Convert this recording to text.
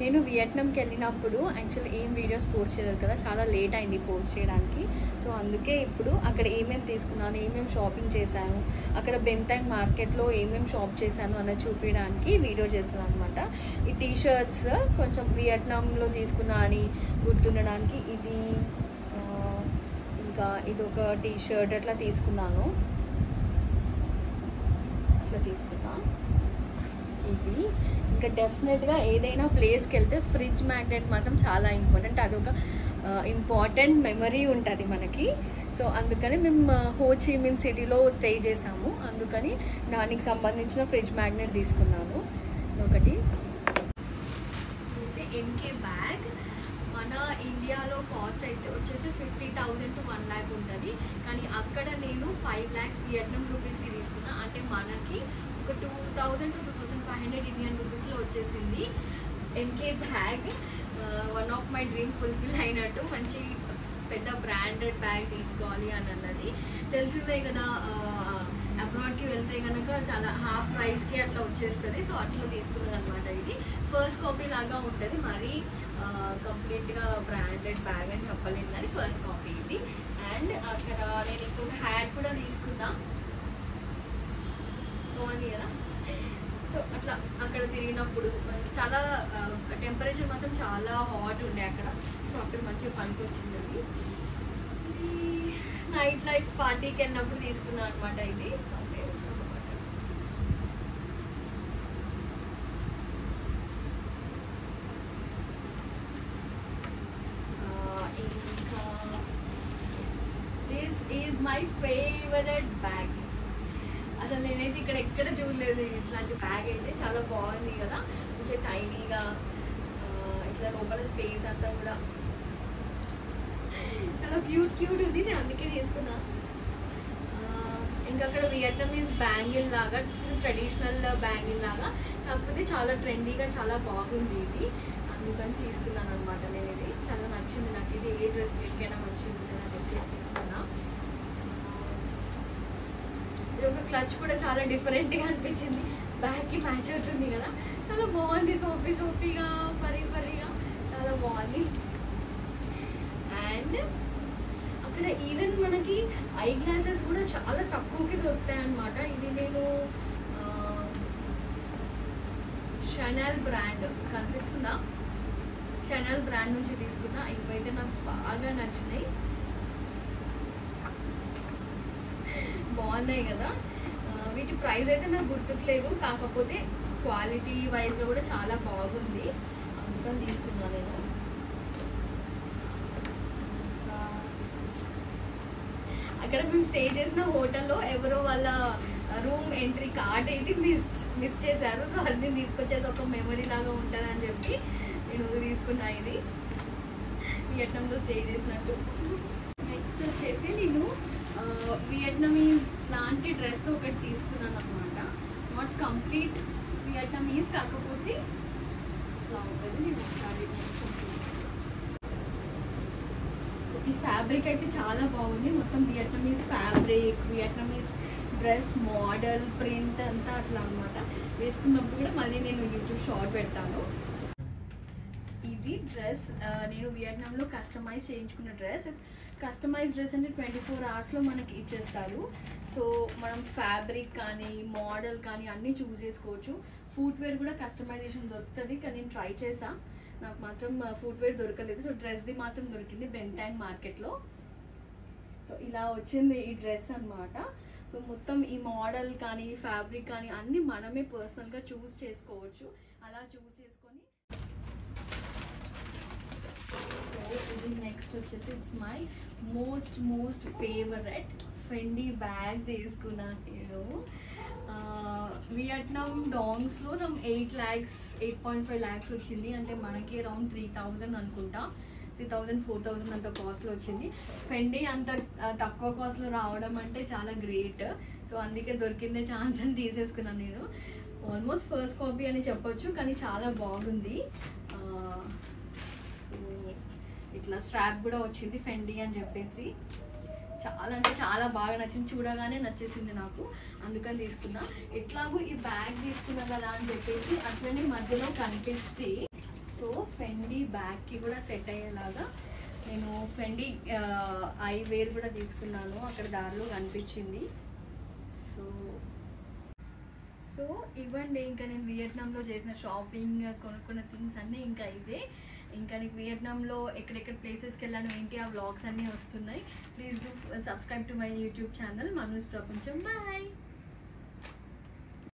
నేను వియట్నాంకి వెళ్ళినప్పుడు యాక్చువల్లీ ఏం వీడియోస్ పోస్ట్ చేయలేదు కదా, చాలా లేట్ అయింది పోస్ట్ చేయడానికి. సో అందుకే ఇప్పుడు అక్కడ ఏమేమి తీసుకున్నాను, ఏమేమి షాపింగ్ చేశాను, అక్కడ బెంతాంగ్ మార్కెట్లో ఏమేమి షాప్ చేశాను అన్నది చూపించడానికి వీడియో చేస్తున్నాను అనమాట. ఈ టీషర్ట్స్ కొంచెం వియట్నాంలో తీసుకున్నా అని గుర్తుండడానికి, ఇది ఇంకా ఇదొక టీషర్ట్ అట్లా తీసుకున్నాను, ఇట్లా తీసుకున్నా. ఇది ఇంకా డెఫినెట్గా ఏదైనా ప్లేస్కి వెళ్తే ఫ్రిడ్జ్ మ్యాగ్నెట్ మాత్రం చాలా ఇంపార్టెంట్. అదొక ఇంపార్టెంట్ మెమరీ ఉంటుంది మనకి. సో అందుకని మేము హో చి మిన్ సిటీలో స్టే చేసాము, అందుకని దానికి సంబంధించిన ఫ్రిడ్జ్ మ్యాగ్నెట్ తీసుకున్నాను ఒకటి. అయితే ఎంకే బ్యాగ్ మన ఇండియాలో కాస్ట్ అయితే వచ్చేసి 50,000 to 1 lakh ఉంటుంది. కానీ అక్కడ నేను 5 lakhs వియట్నాం రూపీస్కి తీసుకున్నా. అంటే మనకి ఒక 2,000 to 2,500 ఇండియన్ రూపీస్లో వచ్చేసింది MK bag. One of my dream fulfil అయినట్టు. మంచి పెద్ద బ్రాండెడ్ బ్యాగ్ తీసుకోవాలి అని అన్నది తెలిసిందే కదా. అబ్రాడ్కి వెళ్తే కనుక చాలా హాఫ్ ప్రైస్కి అట్లా వచ్చేస్తుంది. సో అట్లా తీసుకున్నది అనమాట. ఇది ఫస్ట్ కాపీ లాగా ఉంటుంది, మరీ కంప్లీట్గా బ్రాండెడ్ బ్యాగ్ అని చెప్పలేను, కానీ ఫస్ట్ కాపీ ఇది. అండ్ అక్కడ నేను ఇంకొక హ్యాట్ కూడా తీసుకున్నా, బాగుంది కదా. సో అట్లా అక్కడ తిరిగినప్పుడు చాలా టెంపరేచర్ మాత్రం చాలా హాట్ ఉండే అక్కడ. సో అక్కడ మంచిగా పనికి వచ్చింది అది. ఇది నైట్ లైఫ్ పార్టీకి వెళ్ళినప్పుడు తీసుకున్నాను అనమాట. ఇది ఇంకా this is my favourite bag. అసలు నేనైతే ఇక్కడ ఎక్కడ చూడలేదు ఇట్లాంటి బ్యాగ్. అయితే చాలా బాగుంది కదా, కొంచెం టైనీగా, ఇట్లా లోపల స్పేస్ అంతా కూడా చాలా క్యూట్ ఉంది. నేను అందుకే తీసుకున్నా. ఇంకా అక్కడ వియట్నామీస్ బ్యాంగిల్ లాగా, ట్రెడిషనల్ బ్యాంగిల్ లాగా, కాకపోతే చాలా ట్రెండీగా చాలా బాగుంది ఇది, అందుకని తీసుకున్నాను అనమాట. నేను ఇది చాలా నచ్చింది నాకు. ఇది ఏ డ్రెస్ మీకైనా మంచిగా ఉంటుంది అని చెప్పేసి తీసుకున్నా. ఇది ఒక క్లచ్ కూడా చాలా డిఫరెంట్గా అనిపించింది, బ్యాగ్కి మ్యాచ్ అవుతుంది కదా, చాలా బాగుంది. సోఫీగా ఫరీగా చాలా బాగుంది. అండ్ అక్కడ ఈవెన్ మనకి ఐ గ్లాసెస్ కూడా చాలా తక్కువకి దొరుకుతాయి అన్నమాట. ఇది నేను షనల్ బ్రాండ్ కనిపిస్తుందా, షనల్ బ్రాండ్ నుంచి తీసుకున్నా. ఇవైతే నాకు బాగా నచ్చినాయి, బాగున్నాయి కదా. వీటి ప్రైస్ అయితే నాకు గుర్తుకులేదు, కాకపోతే క్వాలిటీ వైజ్గా కూడా చాలా బాగుంది, అందుకని తీసుకున్నాను నేను. అక్కడ మేము స్టే చేసిన హోటల్లో ఎవరో వాళ్ళ రూమ్ ఎంట్రీ కార్డ్ అయితే మిస్ చేశారు. సో అది నేను తీసుకొచ్చేసి ఒక మెమరీ లాగా ఉంటుంది అని చెప్పి నేను తీసుకున్నా. ఇది వియట్నాంలో స్టే చేసినట్టు. నెక్స్ట్ వచ్చేసి నేను వియట్నామీస్ లాంటి డ్రెస్ ఒకటి తీసుకున్నాను అనమాట. నాట్ కంప్లీట్ వియట్నామీస్, కాకపోతే ఇలా ఉంటుంది. నేను ఒకసారి ఈ ఫ్యాబ్రిక్ అయితే చాలా బాగుంది, మొత్తం Vietnamese fabric, Vietnamese dress model, print అంతా అట్లా అనమాట. వేసుకున్నప్పుడు కూడా మళ్ళీ నేను యూట్యూబ్ షార్ట్ పెడతాను. ఇది డ్రెస్ నేను వియట్నాంలో కస్టమైజ్ చేయించుకున్న డ్రెస్. కస్టమైజ్ డ్రెస్ అంటే 24 hours మనకి ఇచ్చేస్తారు. సో మనం ఫ్యాబ్రిక్ కానీ మోడల్ కానీ అన్నీ చూస్ చేసుకోవచ్చు. ఫుట్వేర్ కూడా కస్టమైజేషన్ దొరుకుతుంది, కానీ నేను ట్రై చేసా, నాకు మాత్రం ఫుట్వేర్ దొరకలేదు. సో డ్రెస్ది మాత్రం దొరికింది బెంతాంగ్ మార్కెట్లో. సో ఇలా వచ్చింది ఈ డ్రెస్ అనమాట. సో మొత్తం ఈ మోడల్ కానీ ఫ్యాబ్రిక్ కానీ అన్నీ మనమే పర్సనల్గా చూస్ చేసుకోవచ్చు. అలా చూస్ చేసుకొని ఇది నెక్స్ట్ వచ్చేసి it's my most favourite ఫెండీ bag తీసుకున్నా నేను. వియట్నాం డాంగ్స్లో సమ్ 8.5 lakhs వచ్చింది. అంటే మనకి అరౌండ్ 3,000 అనుకుంటా, 3,000-4,000 అంత కాస్ట్లో వచ్చింది. ఫెండీ అంత తక్కువ కాస్ట్లో రావడం అంటే చాలా గ్రేట్. సో అందుకే దొరికిందే ఛాన్స్ అని తీసేసుకున్నాను నేను. ఆల్మోస్ట్ ఫస్ట్ కాపీ అని చెప్పొచ్చు, కానీ చాలా బాగుంది. ఇట్లా స్ట్రాప్ కూడా వచ్చింది ఫెండీ అని చెప్పేసి. చాలా అంటే చాలా బాగా నచ్చింది, చూడగానే నచ్చేసింది నాకు, అందుకని తీసుకున్నా. ఎట్లాగో ఈ బ్యాగ్ తీసుకున్నా కదా అని చెప్పేసి అట్లనే మధ్యలో కనిపిస్తే సో ఫెండీ బ్యాగ్కి కూడా సెట్ అయ్యేలాగా నేను ఫెండీ ఐ వేర్ కూడా తీసుకున్నాను, అక్కడ దారిలో కనిపించింది. సో ఇవ్వండి ఇంకా నేను వియట్నాంలో చేసిన షాపింగ్, కొనుక్కున్న థింగ్స్ అన్నీ ఇంకా ఇదే. ఇంకా నీకు వియట్నాంలో ఎక్కడెక్కడ ప్లేసెస్కి వెళ్ళాను ఏంటి ఆ వ్లాగ్స్ అన్నీ వస్తున్నాయి. Please do subscribe to my YouTube channel Manu's Prapancham. Bye.